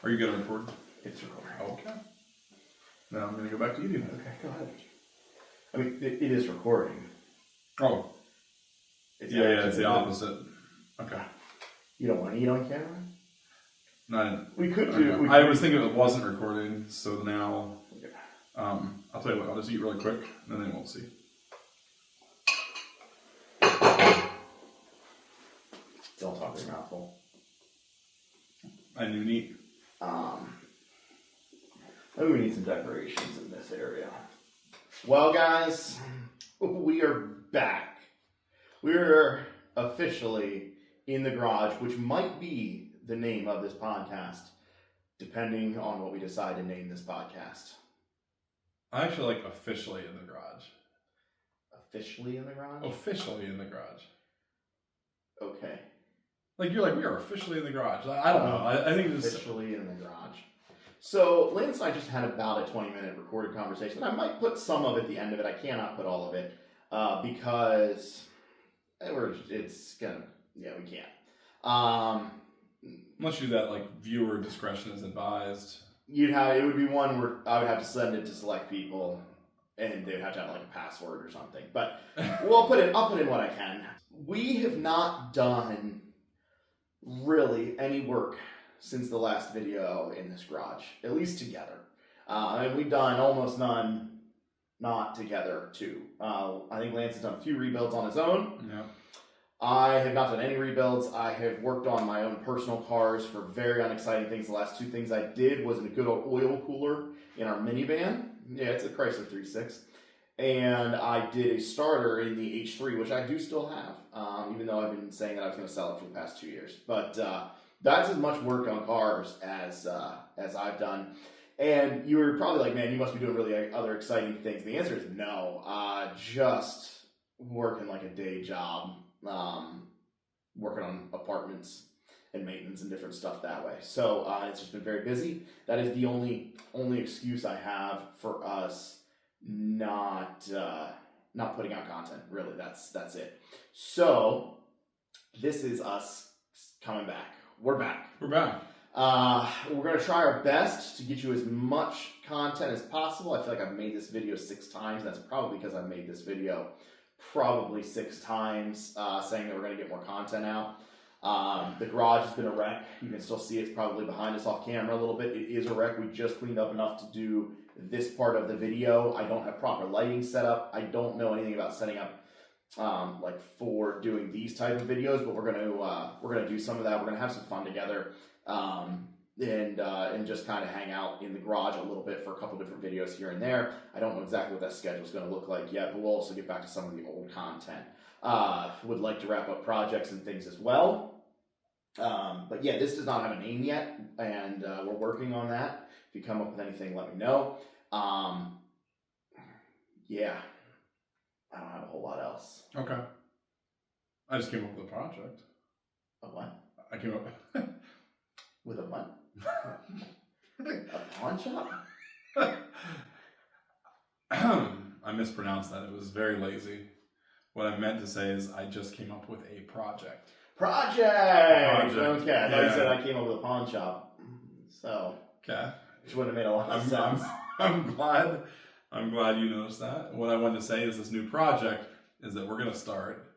Are you gonna record? It's recording. Okay. Now I'm gonna go back to eating. Okay, go ahead. I mean, it is recording. Oh. It's It's the opposite. Okay. You don't want to eat on camera? No, we could do. Okay. I was thinking it wasn't recording, so now Okay. I'll tell you what. I'll just eat really quick, and then they won't see. Don't talk your mouth full. I knew neat. Maybe we need some decorations in this area. Well, guys, we are back. We're officially in the garage, which might be the name of this podcast, depending on what we decide to name this podcast. I actually like officially in the garage. Officially in the garage? Officially in the garage. Okay. Like you're like, we are officially in the garage. I don't know. I think this officially in the garage. So Lance and I just had about a 20-minute recorded conversation. I might put some of it at the end of it. I cannot put all of it because we can't. Unless you do that, like viewer discretion is advised. It would be one where I would have to send it to select people, and they would have to have like a password or something. But I'll put in what I can. We have not done really any work since the last video in this garage, at least together. And we've done almost none not together too. I think Lance has done a few rebuilds on his own. Yeah. I have not done any rebuilds. I have worked on my own personal cars for very unexciting things. The last two things I did was in a good old oil cooler in our minivan. Yeah, it's a Chrysler 3.6. And I did a starter in the H3, which I do still have, even though I've been saying that I was going to sell it for the past 2 years. But that's as much work on cars as I've done. And you were probably like, man, you must be doing really other exciting things. The answer is no. Just working like a day job, working on apartments and maintenance and different stuff that way. So it's just been very busy. That is the only excuse I have for us not putting out content. Really, that's it. So this is us coming back. We're back. We're back. We're going to try our best to get you as much content as possible. I feel like I've made this video 6 times. That's probably because I've made this video probably 6 times, saying that we're going to get more content out. The garage has been a wreck. You can still see it's probably behind us off camera a little bit. It is a wreck. We just cleaned up enough to do this part of the video. I don't have proper lighting set up. I don't know anything about setting up like for doing these type of videos, but we're gonna do some of that. We're gonna have some fun together, and just kind of hang out in the garage a little bit for a couple different videos here and there. I don't know exactly what that schedule is going to look like yet, but we'll also get back to some of the old content. Would like to wrap up projects and things as well. But yeah, this does not have a name yet, and we're working on that. If you come up with anything, let me know. Yeah. I don't have a whole lot else. Okay. I just came up with a project. A what? I came up with a what? A pawn shop? I mispronounced that. It was very lazy. What I meant to say is I just came up with a project. Project! Okay. I thought you Yeah. said I came up with a pawn shop. So. Okay. Which wouldn't have made a lot of sense. I'm glad you noticed that. What I wanted to say is this new project is that we're going to start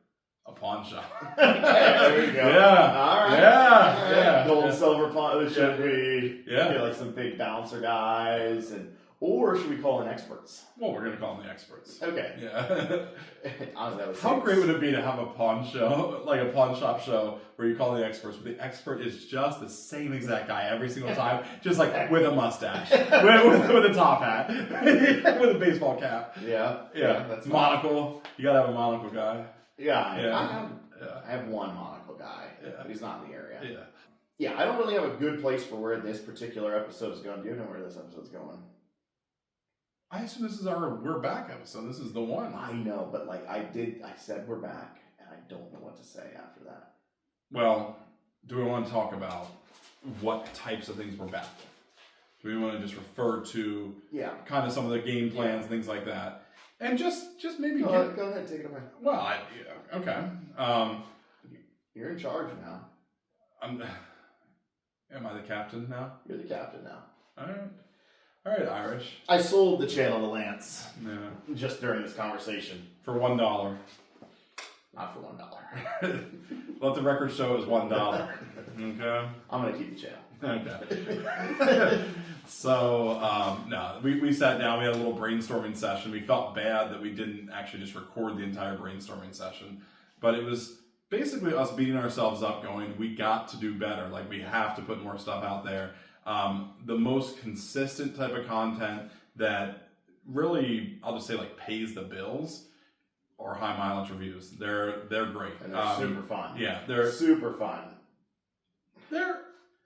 a pawn shop. Okay, there we go. Yeah. All right. Yeah. Gold and silver pawn. Should we get like some big bouncer guys, or should we call in experts? Well, we're going to call them the experts. Okay. Yeah. Honestly, How great would it be to have a pawn show, like a pawn shop show, where you call the experts, but the expert is just the same exact guy every single time, just like with a mustache, with a top hat, with a baseball cap. Yeah. That's monocle. You gotta have a monocle guy. Yeah. I have one monocle guy, but he's not in the area. Yeah. I don't really have a good place for where this particular episode is going. Do you know where this episode's going? I assume this is our We're Back episode. This is the one. I know, but like I said we're back, and I don't know what to say after that. Well, do we want to talk about what types of things we're back with? Do we want to just refer to kind of some of the game plans, things like that? And just maybe go ahead, take it away. Well, okay. You're in charge now. Am I the captain now? You're the captain now. All right, Irish. I sold the channel to Lance Yeah. just during this conversation. For $1. Not for $1. Let the record show it was $1. Okay. I'm gonna keep the channel. Okay. So, no, we sat down, we had a little brainstorming session. We felt bad that we didn't actually just record the entire brainstorming session, but it was basically us beating ourselves up going, we got to do better. Like, we have to put more stuff out there. The most consistent type of content that really, I'll just say, like, pays the bills are high mileage reviews. They're great. And they're super fun. Yeah, they're super fun. They're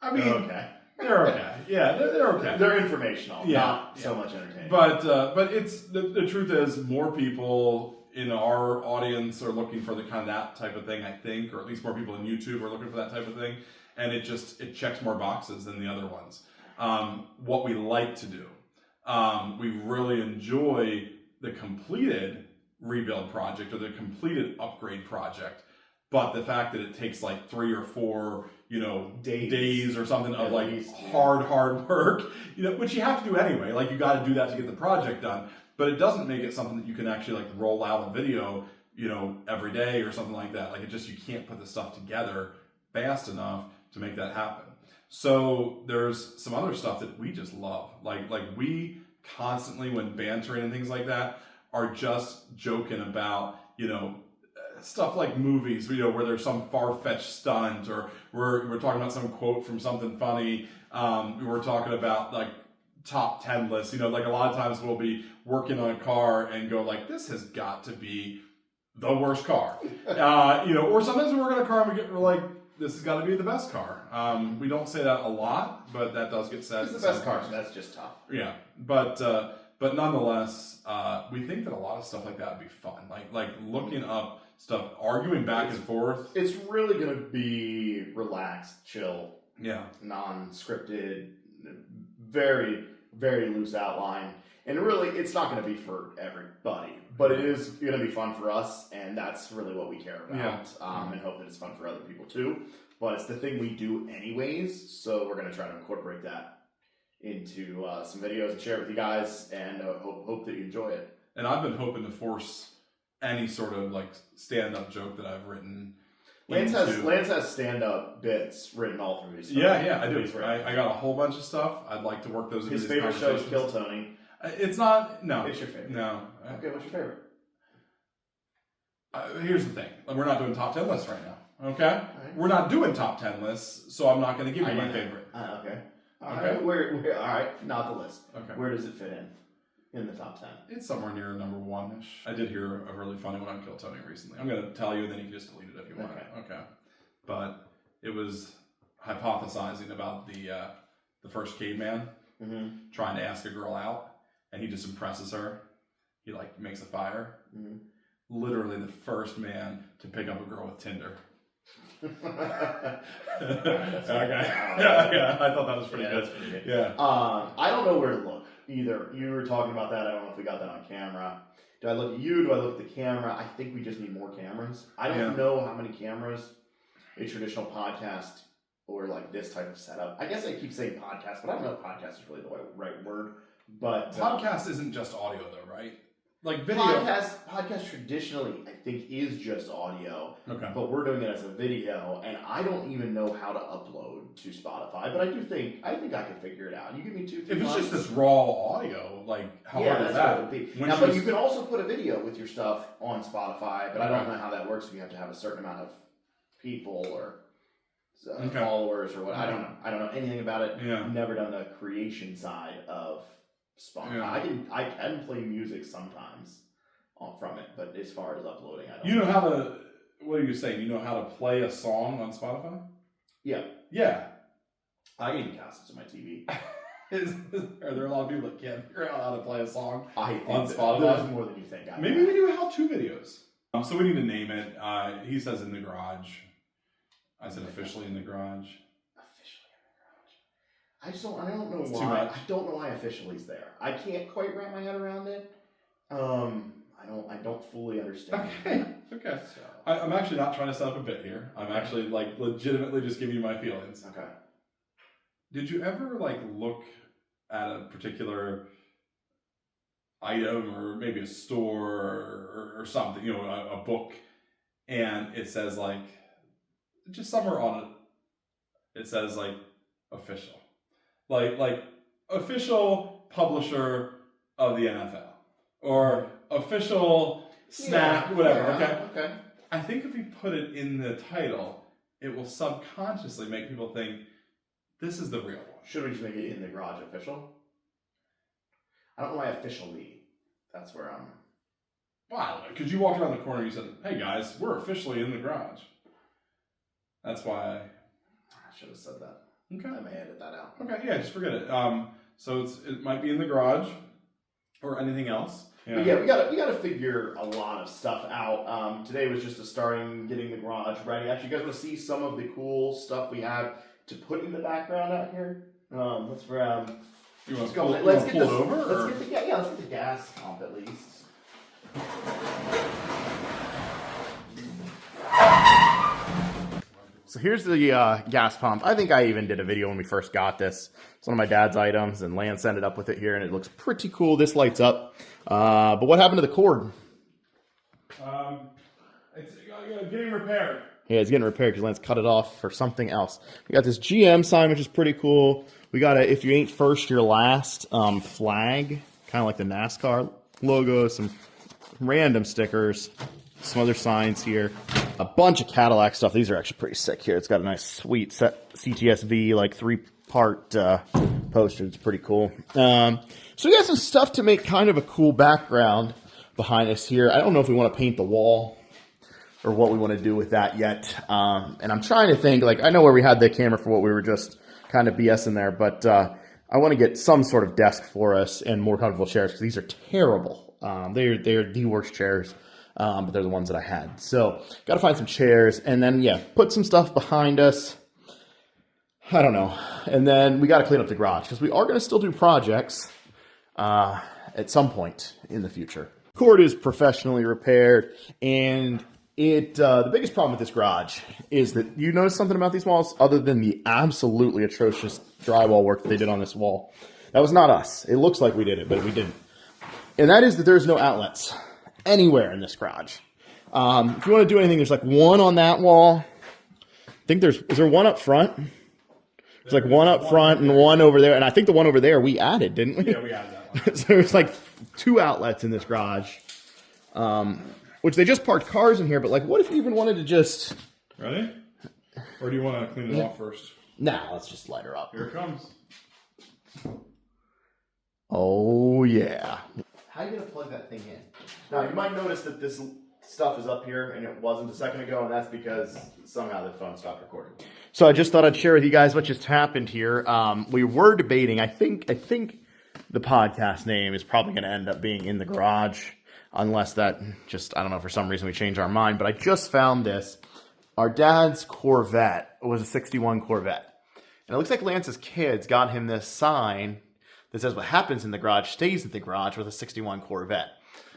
okay. They're okay. Yeah, they're okay. They're informational, Yeah, not so much entertaining. But it's the truth is more people in our audience are looking for the kind of that type of thing, I think, or at least more people in YouTube are looking for that type of thing, and it checks more boxes than the other ones. What we like to do, we really enjoy the completed rebuild project or the completed upgrade project. But the fact that it takes like 3 or 4, days or something of like hard work, which you have to do anyway. Like, you got to do that to get the project done. But it doesn't make it something that you can actually like roll out a video, every day or something like that. Like, you can't put the stuff together fast enough to make that happen. So there's some other stuff that we just love. Like we constantly, when bantering and things like that, are just joking about, stuff like movies, where there's some far-fetched stunt, or we're talking about some quote from something funny. We're talking about like top 10 lists. Like a lot of times we'll be working on a car and go like, this has got to be the worst car. Or sometimes we work on a car and we're like, this has got to be the best car. We don't say that a lot, but that does get said. It's the best car, so that's just tough. Yeah, but nonetheless, we think that a lot of stuff like that would be fun. Like looking up stuff, arguing back and forth. It's really going to be relaxed, chill, non-scripted, very, very loose outline. And really, it's not going to be for everybody, but it is going to be fun for us, and that's really what we care about. And hope that it's fun for other people too. But it's the thing we do anyways, so we're going to try to incorporate that into some videos and share it with you guys, and hope that you enjoy it. And I've been hoping to force any sort of like stand-up joke that I've written. Lance has stand-up bits written all through his stuff. Yeah, I do. I got a whole bunch of stuff. I'd like to work those into his favorite show is Kill Tony. It's not. No, it's your favorite. No. Okay, what's your favorite? Here's the thing: we're not doing top 10 lists right now. Okay, right. We're not doing top 10 lists, so I'm not going to give you my favorite. Okay. All right. Where? All right. Not the list. Okay. Where does it fit in the top 10? It's somewhere near number 1-ish. I did hear a really funny one on Kill Tony recently. I'm going to tell you, and then you can just delete it if you want. Okay. But it was hypothesizing about the first caveman trying to ask a girl out, and he just impresses her. He like makes a fire. Literally the first man to pick up a girl with Tinder. Okay. Yeah, I thought that was pretty good. That's pretty good. Yeah. I don't know where to look either. You were talking about that. I don't know if we got that on camera. Do I look at you? Do I look at the camera? I think we just need more cameras. I don't know how many cameras a traditional podcast or like this type of setup. I guess I keep saying podcast, but I don't know if podcast is really the right word. But podcast isn't just audio though, right? Like video. Podcast traditionally, I think, is just audio. Okay. But we're doing it as a video, and I don't even know how to upload to Spotify. But I think I can figure it out. You give me 2-3 If it's months. just this raw audio, like how hard is that? What it would be. Now, but you can also put a video with your stuff on Spotify. But I don't know how that works. If you have to have a certain amount of people or followers or what. I don't know anything about it. Yeah. I've never done the creation side of Spotify. Yeah. I can play music sometimes from it, but as far as uploading, I don't. You know how to? What are you saying? You know how to play a song on Spotify? Yeah. Yeah. I even cast it to my TV. Are there a lot of people that can't figure out how to play a song I think on Spotify? There's more than you think. Maybe we do how-to videos. So we need to name it. He says in the garage. I said officially in the garage. I don't know it's why. I don't know why officially's there. I can't quite wrap my head around it. I don't fully understand. Okay. So. I'm actually not trying to set up a bit here. I'm actually like legitimately just giving you my feelings. Okay. Did you ever like look at a particular item or maybe a store or something, you know, a book, and it says like, just somewhere on it says like official, like official publisher of the NFL or official snack, whatever. Okay. I think if we put it in the title, it will subconsciously make people think this is the real one. Should we just make it in the garage official? I don't know why officially. That's where I'm. Wow, because you walked around the corner and you said, "Hey guys, we're officially in the garage." That's why I should have said that. Okay. I may edit that out. Okay, yeah, just forget it. So it might be in the garage or anything else. Yeah. But yeah, we gotta figure a lot of stuff out. Today was just a starting getting the garage ready. Actually, you guys want to see some of the cool stuff we have to put in the background out here? Let's grab. You want Let's to go. pull, Let's get pull this, it over? Let's get the gas pump at least. So here's the gas pump. I think I even did a video when we first got this. It's one of my dad's items, and Lance ended up with it here, and it looks pretty cool. This lights up. But what happened to the cord? It's getting repaired. Yeah, it's getting repaired because Lance cut it off for something else. We got this GM sign, which is pretty cool. We got a "If you ain't first, you're last" flag, kind of like the NASCAR logo. Some random stickers, some other signs here. A bunch of Cadillac stuff. These are actually pretty sick here. It's got a nice, sweet set CTSV, like 3-part poster. It's pretty cool. So we got some stuff to make kind of a cool background behind us here. I don't know if we want to paint the wall or what we want to do with that yet. And I'm trying to think, like, I know where we had the camera for what we were just kind of BSing there, but I want to get some sort of desk for us and more comfortable chairs because these are terrible. They're the worst chairs. But they're the ones that I had. So, got to find some chairs and then, yeah, put some stuff behind us. I don't know. And then we got to clean up the garage because we are going to still do projects at some point in the future. Cord is professionally repaired, and the biggest problem with this garage is that you notice something about these walls other than the absolutely atrocious drywall work that they did on this wall. That was not us. It looks like we did it, but we didn't. And that is that there's no outlets anywhere in this garage. If you want to do anything, there's like one on that wall. I think is there one up front? There's like one up front and one over there. And I think the one over there we added, didn't we? Yeah, we added that one. So there's like 2 outlets in this garage. Which they just parked cars in here, but like what if you even wanted to just... Ready? Or do you want to clean it off first? Nah, let's just light her up. Here it comes. Oh, yeah. How are you going to plug that thing in? Now, you might notice that this stuff is up here, and it wasn't a second ago, and that's because somehow the phone stopped recording. So I just thought I'd share with you guys what just happened here. We were debating. I think the podcast name is probably going to end up being In the Garage, unless that just, I don't know, for some reason we changed our mind. But I just found this. Our dad's Corvette was a 61 Corvette. And it looks like Lance's kids got him this sign that says what happens in the garage stays in the garage with a 61 Corvette.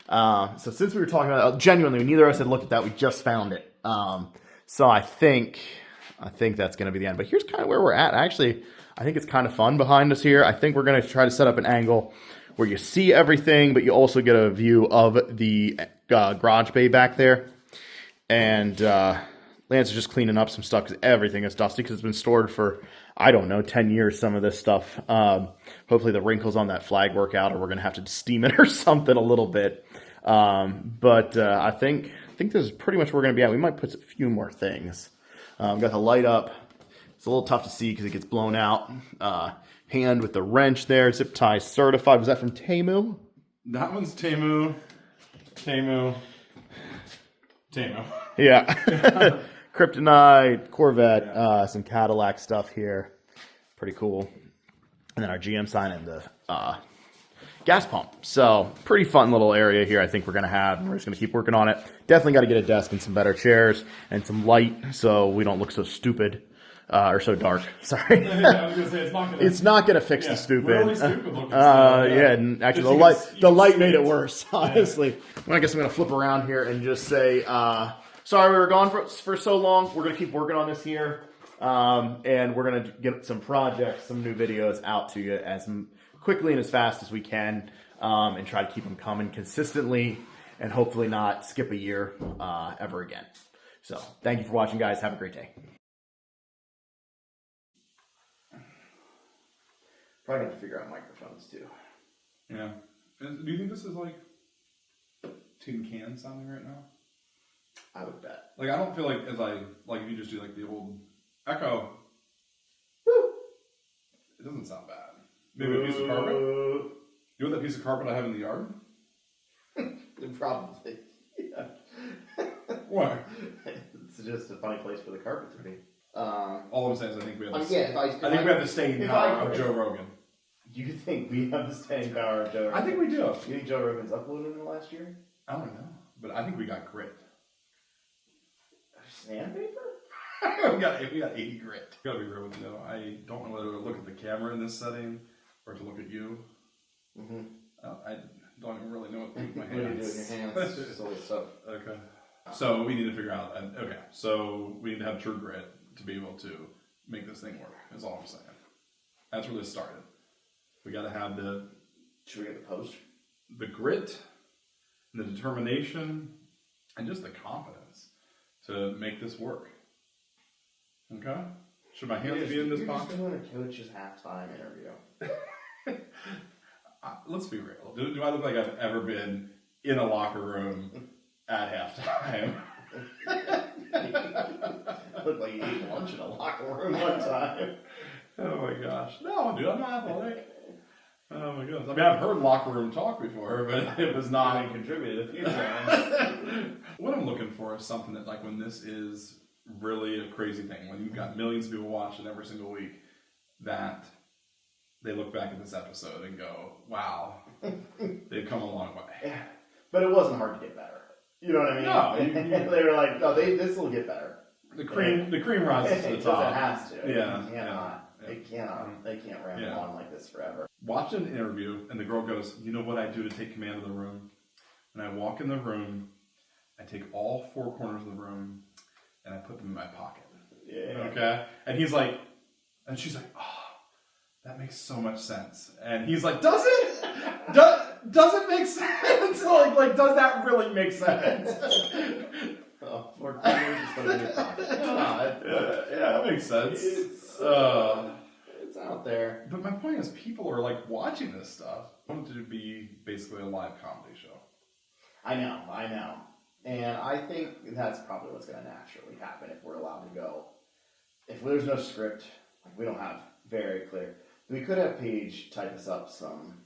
So since we were talking about it, genuinely, neither of us had looked at that. We just found it. So I think that's going to be the end. But here's kind of where we're at. Actually, I think it's kind of fun behind us here. I think we're going to try to set up an angle where you see everything, but you also get a view of the garage bay back there. And Lance is just cleaning up some stuff because everything is dusty because it's been stored for, I don't know, 10 years, some of this stuff. Hopefully the wrinkles on that flag work out, or we're going to have to steam it or something a little bit. But I think this is pretty much where we're going to be at. We might put a few more things. Got the light up. It's a little tough to see because it gets blown out. Hand with the wrench there. Zip tie certified. Was that from Temu? That one's Temu. Yeah. Kryptonite, Corvette, yeah. Some Cadillac stuff here. Pretty cool. And then our GM sign and the gas pump. So pretty fun little area here I think we're going to have. We're just going to keep working on it. Definitely got to get a desk and some better chairs and some light so we don't look so stupid. Or so dark. Sorry. Yeah, I was gonna say, it's not gonna fix the stupid. Really stupid looking yeah, and actually the light made it worse, honestly. Yeah. Well, I guess I'm gonna flip around here and just say, sorry we were gone for so long. We're gonna keep working on this here. And we're going to get some projects, some new videos out to you as quickly and as fast as we can, and try to keep them coming consistently and hopefully not skip a year ever again. So thank you for watching, guys. Have a great day. Probably have to figure out microphones too. Yeah. Do you think this is like tin can sounding right now? I would bet. Like, I don't feel like if you just do like the old echo, Woo! It doesn't sound bad. Maybe a piece of carpet? You know that piece of carpet I have in the yard? Probably. Yeah. Why? It's just a funny place for the carpet to be. All I'm saying is I think we have I we have the staying power of Joe Rogan. You think we have the staying power of Joe Rogan? I think we do. You think Joe Rogan's uploaded in the last year? I don't know. But I think we got grit. Sandpaper? we got 80 grit. I gotta be real with you though. I don't know whether to look at the camera in this setting or to look at you. Mm-hmm. I don't even really know what to do with my hands. What do you do with your hands? Just all this stuff. Okay. So we need to figure out. Okay. So we need to have true grit to be able to make this thing work. Is all I'm saying. That's where this started. We got to have the. Should we get the post? The grit, the determination, and just the confidence to make this work. Okay. Should my hands be in this pocket? You're just doing a coach's halftime interview. Let's be real. Do I look like I've ever been in a locker room at halftime? Looked like you ate lunch in a locker room one time. Oh my gosh. No, dude, I'm not athletic. Oh my goodness. I mean, I've heard locker room talk before, but it was not. I contributed a few times. What I'm looking for is something that, like, when this is really a crazy thing, when you've got millions of people watching every single week, that they look back at this episode and go, wow, they've come a long way. But it wasn't hard to get better. You know what I mean? No. They were like, no, this will get better. The cream rises to the top. It has to. Yeah. They can't ramble on like this forever. Watch an interview, and the girl goes, you know what I do to take command of the room? And I walk in the room, I take all four corners of the room, and I put them in my pocket. Yeah. Okay? And he's like, and she's like, oh, that makes so much sense. And he's like, does it? Does it make sense? like, does that really make sense? Oh, 4 corners, just put it in your pocket. Yeah, that makes sense. It's out there. But my point is, people are like watching this stuff. I want it to be basically a live comedy show. I know. And I think that's probably what's going to naturally happen if we're allowed to go. If there's no script, like we don't have very clear. We could have Paige type us up some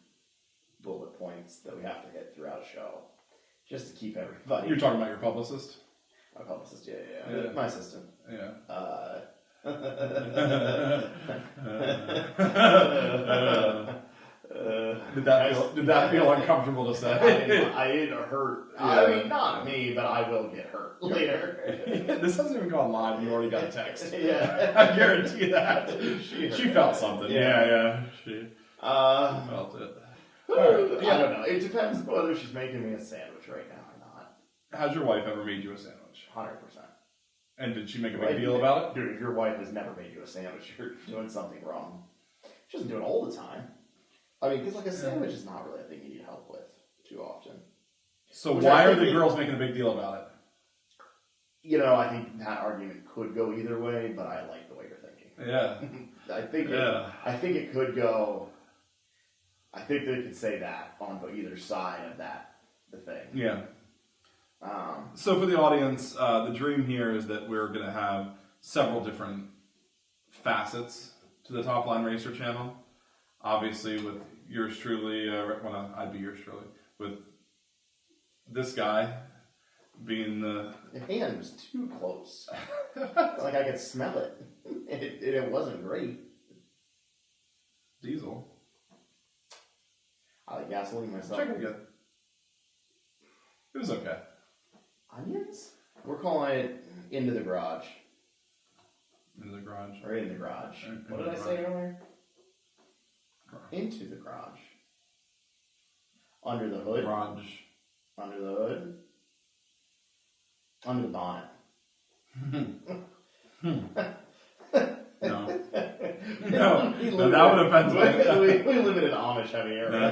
bullet points that we have to hit throughout a show, just to keep everybody. You're talking about your publicist? My publicist, yeah. My assistant. Yeah. Did that feel uncomfortable to say? I didn't hurt. Yeah. I mean, not me, but I will get hurt later. This hasn't even gone live. You already got a text. Yeah, I guarantee that. She felt something. Yeah. She felt it. I don't know. It depends whether she's making me a sandwich right now or not. Has your wife ever made you a sandwich? 100%. And did she make a big deal about it? Dude, if your wife has never made you a sandwich, you're doing something wrong. She doesn't do it all the time. I mean, because like a sandwich is not really a thing you need help with too often. So why are the girls making a big deal about it? You know, I think that argument could go either way, but I like the way you're thinking. Yeah. I think it could go. I think they could say that on either side of the thing. Yeah. So for the audience, the dream here is that we're going to have several different facets to the Top Line Racer channel. Obviously, with yours truly, I'd be yours truly, with this guy being the... Your hand was too close. Like I could smell it. It wasn't great. Diesel. I like gasoline myself. Check it again. It was okay. Onions? We're calling it Into the Garage. Into the garage. Or In the Garage. What did I say earlier? Into the Garage. Under the hood. Garage. Under the hood. Under the bonnet. No, that would offend me. We live in an Amish heavy area.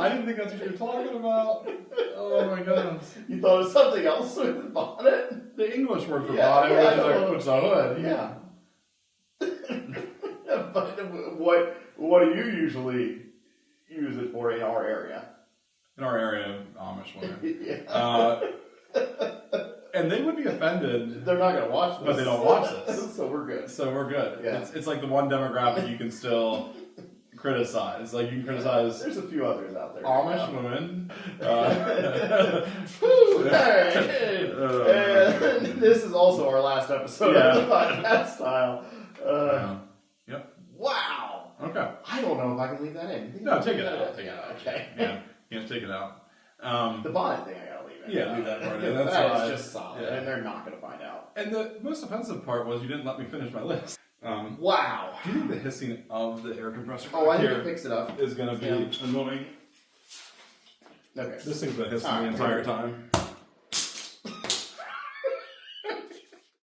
I didn't think that's what you were talking about. Oh my goodness. You thought of something else with bonnet? The English word for Yeah, bonnet, yeah, which is a hood. Yeah. But what do you usually use it for in our area? In our area, Amish women. Yeah. And they would be offended. They're not going to watch this. But they don't watch this. So we're good. Yeah. It's like the one demographic you can still criticize. Like, you can criticize There's a few others out there. Amish women. Hey. And this is also our last episode of the podcast style. Yep. Wow. Okay. I don't know if I can leave that in. No, take it out. Take it out. Okay. Yeah, take it out. The bonnet thing I gotta leave in. Yeah, leave that part in. That's that fine. is just solid, and they're not gonna find out. And the most offensive part was you didn't let me finish my list. Wow. Do you think the hissing of the air compressor I think it picks it up. is going to be annoying? Okay. This thing's been hissing the entire time.